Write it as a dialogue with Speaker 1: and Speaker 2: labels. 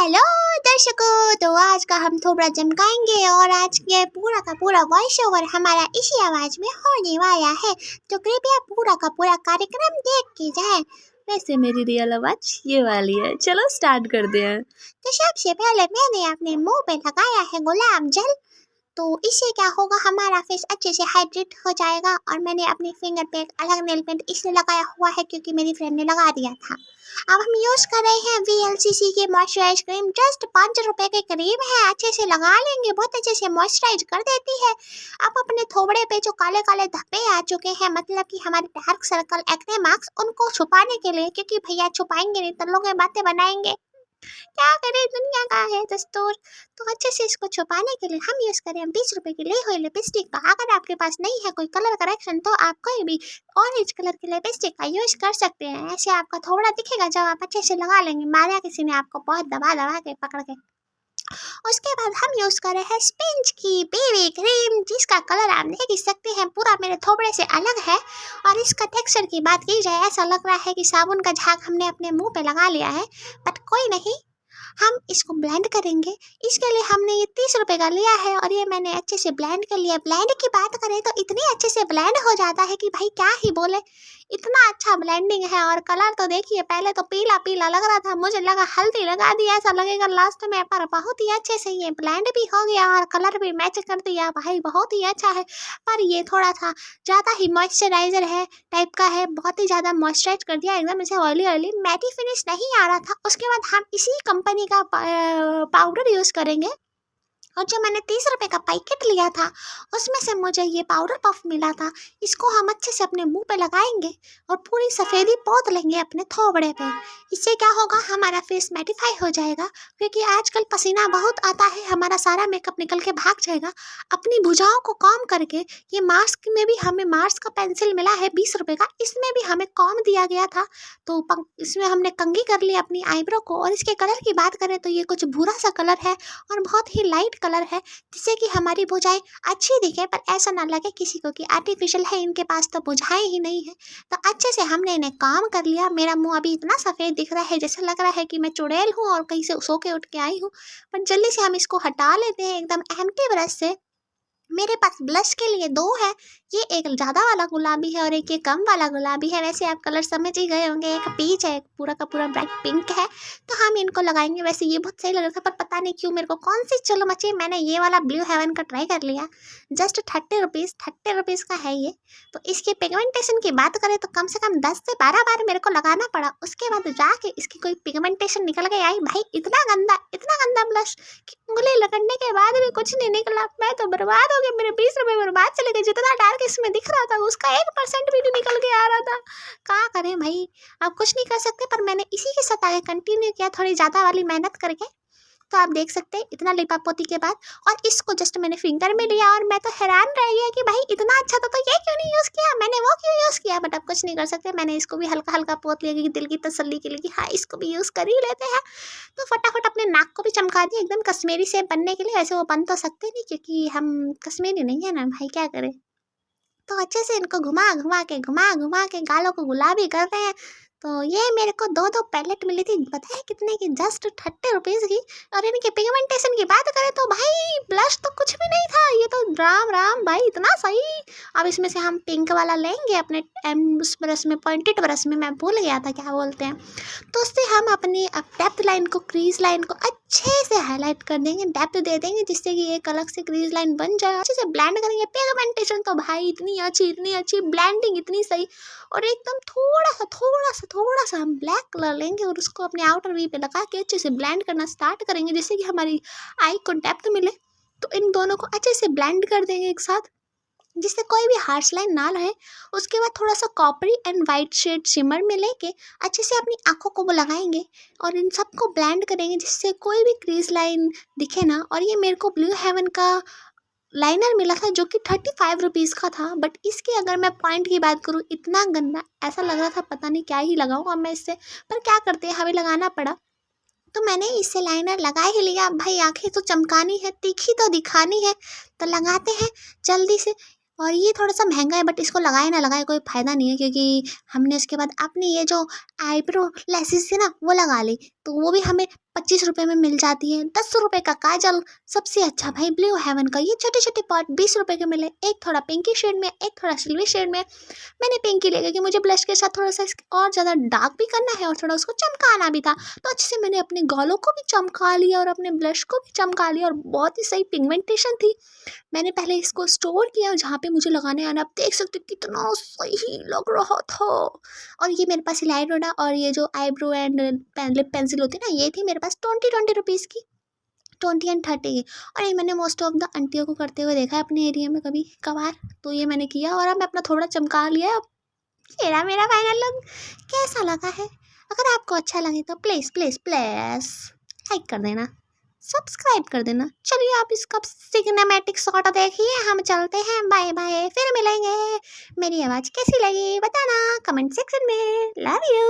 Speaker 1: Hello दर्शकों, तो आज का हम थोड़ा चमकाएंगे और आज के पूरा का पूरा वॉइस ओवर हमारा इसी आवाज में होने वाला है। तो कृपया पूरा का पूरा कार्यक्रम देख के जाएं।
Speaker 2: वैसे मेरी रियल आवाज ये वाली है। चलो स्टार्ट करते हैं।
Speaker 1: तो सबसे पहले मैंने अपने मुंह पे लगाया है गुलाब जल। तो इससे क्या होगा, हमारा फेस अच्छे से हाइड्रेट हो जाएगा। और मैंने अपने फिंगर पे एक अलग नेल पेंट इसलिए लगाया हुआ है क्योंकि मेरी फ्रेंड ने लगा दिया था। अब हम यूज कर रहे हैं VLCC की मॉइस्चराइज क्रीम। जस्ट 5 रुपए की क्रीम है, अच्छे से लगा लेंगे, बहुत अच्छे से मॉइस्चराइज कर देती है। अब अपने थोबड़े पे जो काले काले धब्बे आ चुके हैं, मतलब कि हमारे डार्क सर्कल, एक्ने मार्क्स, उनको छुपाने के लिए, क्योंकि भैया छुपाएंगे नहीं तो लोग बातें बनाएंगे, क्या करें, दुनिया का है दस्तूर। तो अच्छे से इसको छुपाने के लिए हम यूज करें 20 रुपए की ली हुई लिपस्टिक का। अगर आपके पास नहीं है कोई कलर करेक्शन तो आप कोई भी ऑरेंज कलर की लिपस्टिक का यूज कर सकते हैं। ऐसे आपका थोड़ा दिखेगा जब आप अच्छे से लगा लेंगे, मारा किसी ने आपको बहुत दबा दबा के पकड़ के। उसके बाद हम यूज कर रहे हैं स्पिंच की बेबी क्रीम, जिसका कलर आप देख सकते हैं पूरा मेरे थोबड़े से अलग है। और इसका टेक्सचर की बात की जाए, ऐसा लग रहा है कि साबुन का झाग हमने अपने मुंह पे लगा लिया है, बट कोई नहीं, हम इसको ब्लेंड करेंगे। इसके लिए हमने ये 30 रुपए का लिया है और ये मैंने अच्छे से ब्लेंड कर लिया। ब्लेंड की बात करें तो इतने अच्छे से ब्लेंड हो जाता है कि भाई क्या ही बोले, इतना अच्छा ब्लेंडिंग है। और कलर तो देखिए, पहले तो पीला पीला लग रहा था, मुझे लगा हल्दी लगा दिया ऐसा लगेगा लास्ट में, पर बहुत ही अच्छे से ये ब्लेंड भी हो गया और कलर भी मैच कर दिया। भाई बहुत ही अच्छा है, पर ये थोड़ा सा ज़्यादा ही मॉइस्चराइजर है टाइप का है, बहुत ही ज़्यादा मॉइस्चराइज कर दिया, एकदम इसे ऑयली ऑयली मैटी फिनिश नहीं आ रहा था। उसके बाद हम इसी कंपनी का पाउडर यूज़ करेंगे। और जो मैंने 30 रुपए का पैकेट लिया था उसमें से मुझे ये पाउडर पफ मिला था। इसको हम अच्छे से अपने मुंह पे लगाएंगे और पूरी सफ़ेदी पोत लेंगे अपने थोबड़े पे। इससे क्या होगा, हमारा फेस मैटिफाई हो जाएगा, क्योंकि आजकल पसीना बहुत आता है, हमारा सारा मेकअप निकल के भाग जाएगा। अपनी भुजाओं को कॉम करके, ये मास्क में भी हमें मार्स का पेंसिल मिला है 20 रुपए का, इसमें भी हमें कॉम दिया गया था। तो इसमें हमने कंघी कर ली अपनी आईब्रो को। और इसके कलर की बात करें तो ये कुछ भूरा सा कलर है और बहुत ही लाइट कलर है, जिससे कि हमारी भुजाएं अच्छी दिखे, पर ऐसा ना लगे किसी को कि आर्टिफिशियल है, इनके पास तो भुजाएं ही नहीं है। तो अच्छे से हमने इन्हें काम कर लिया। मेरा मुंह अभी इतना सफ़ेद दिख रहा है जैसा लग रहा है कि मैं चुड़ैल हूँ और कहीं से सो के उठ के आई हूँ। पर जल्दी से हम इसको हटा लेते हैं एकदम एम्प्टी ब्रश से। मेरे पास ब्लश के लिए 2 है, ये एक ज़्यादा वाला गुलाबी है और एक ये कम वाला गुलाबी है। वैसे आप कलर समझ ही गए होंगे, एक पीच है, एक पूरा का पूरा ब्राइट पिंक है। तो हम इनको लगाएंगे। वैसे ये बहुत सही लग रहा था, पर पता नहीं क्यों मेरे को कौन सी चलो मची, मैंने ये वाला ब्लू हेवन का ट्राई कर लिया। जस्ट 30 रुपीज़ का है ये। तो इसके पिगमेंटेशन की बात करें तो कम से कम 10 से 12 बार मेरे को लगाना पड़ा, उसके बाद जाके इसकी कोई पिगमेंटेशन निकल के आई। भाई इतना गंदा ब्लश कि उंगली लगने के बाद भी कुछ नहीं निकला। मैं तो बर्बाद हो गई, मेरे 20 रुपए बर्बाद चले गए। जितना डार्क इसमें दिख रहा था उसका 1% भी नहीं निकल के आ रहा था। क्या करें भाई, अब कुछ नहीं कर सकते। पर मैंने इसी के साथ आगे कंटिन्यू किया, थोड़ी ज़्यादा वाली मेहनत करके। तो आप देख सकते हैं इतना लिपापोती के बाद, और इसको जस्ट मैंने फिंगर में लिया और मैं तो हैरान रह गया कि भाई इतना अच्छा था तो ये क्यों नहीं यूज़ किया, मैंने वो क्यों यूज़ किया। बट अब कुछ नहीं कर सकते, मैंने इसको भी हल्का हल्का पोत लिया, क्योंकि दिल की तसल्ली के लिए कि हाँ इसको भी यूज़ कर ही लेते हैं। तो फटाफट अपने नाक को भी चमका दिया एकदम कश्मीरी से बनने के लिए। वैसे वो बन तो सकते नहीं क्योंकि हम कश्मीरी नहीं है ना भाई, क्या करें। तो अच्छे से इनको घुमा घुमा के गालों को गुलाबी कर रहे हैं। तो ये मेरे को 2 पैलेट मिली थी, पता है कितने की, जस्ट 30 रुपीज़ की। और इनके पिगमेंटेशन की बात करें तो भाई ब्लश तो कुछ भी नहीं था, ये तो राम राम भाई इतना सही। अब इसमें से हम पिंक वाला लेंगे अपने उस ब्रश में, पॉइंटेड ब्रश में, मैं भूल गया था क्या बोलते हैं। तो उससे हम अपनी डेप्थ लाइन को, क्रीज लाइन को अच्छे से हाईलाइट कर देंगे, डेप्थ दे देंगे, जिससे कि एक अलग से क्रीज लाइन बन जाए। अच्छे से ब्लेंड करेंगे। पिगमेंटेशन तो भाई इतनी अच्छी, ब्लेंडिंग इतनी सही। और एकदम थोड़ा सा हम ब्लैक कलर लेंगे और उसको अपने आउटर वी पे लगा के अच्छे से ब्लेंड करना स्टार्ट करेंगे, जिससे कि हमारी आई को डेप्थ मिले। तो इन दोनों को अच्छे से ब्लेंड कर देंगे एक साथ, जिससे कोई भी हार्श लाइन ना रहे। उसके बाद थोड़ा सा कॉपरी एंड वाइट शेड शिमर में लेके अच्छे से अपनी आंखों को वो लगाएंगे और इन सबको ब्लेंड करेंगे, जिससे कोई भी क्रीज लाइन दिखे ना। और ये मेरे को ब्लू हेवन का लाइनर मिला था जो कि 35 रुपीज़ का था। बट इसके अगर मैं पॉइंट की बात करूँ, इतना गंदा ऐसा लग रहा था, पता नहीं क्या ही लगाऊँ अब मैं इससे, पर क्या करते हैं, हमें लगाना पड़ा। तो मैंने इससे लाइनर लगा ही लिया। भाई आंखें तो चमकानी है, तीखी तो दिखानी है, तो लगाते हैं जल्दी से। और ये थोड़ा सा महंगा है, बट इसको लगाए ना लगाए कोई फ़ायदा नहीं है, क्योंकि हमने इसके बाद अपनी ये जो आईब्रो लैसेस थी ना वो लगा ली। तो वो भी हमें 25 रुपये में मिल जाती है। 10 रुपये का काजल सबसे अच्छा भाई ब्लू हेवन का, ये छोटे छोटे पॉट 20 रुपये के मिले, एक थोड़ा पिंकी शेड में, एक थोड़ा सिल्वी शेड में। मैंने पिंकी ले गई कि मुझे ब्लश के साथ थोड़ा सा और ज़्यादा डार्क भी करना है और थोड़ा उसको चमकाना भी था, तो अच्छे से मैंने अपने गालों को भी चमका लिया और अपने ब्लश को भी चमका लिया और बहुत ही सही पिगमेंटेशन थी। मैंने पहले इसको स्टोर किया जहाँ पे मुझे लगाने आना, आप देख सकते कितना सही लग रहा था। और ये मेरे पास लाइडोडा और ये जो आईब्रो एंड लिप पेंसिल होती है ना, ये थी मेरे पास 20 रुपीज़ की, 20 एंड 30। और ये मैंने मोस्ट ऑफ द आंटियों को करते हुए देखा है अपने एरिया में कभी कभार, तो ये मैंने किया और अब मैं अपना थोड़ा चमका लिया। अब ये रहा मेरा फाइनल लुक। कैसा लगा है? अगर आपको अच्छा लगे तो प्लीज़ प्लीज़ प्लीज़ लाइक कर देना, सब्सक्राइब कर देना। चलिए आप इसका सिनेमैटिक शॉट देखिए, हम चलते हैं, बाय बाय, फिर मिलेंगे। मेरी आवाज़ कैसी लगी बताना कमेंट सेक्शन में। Love you.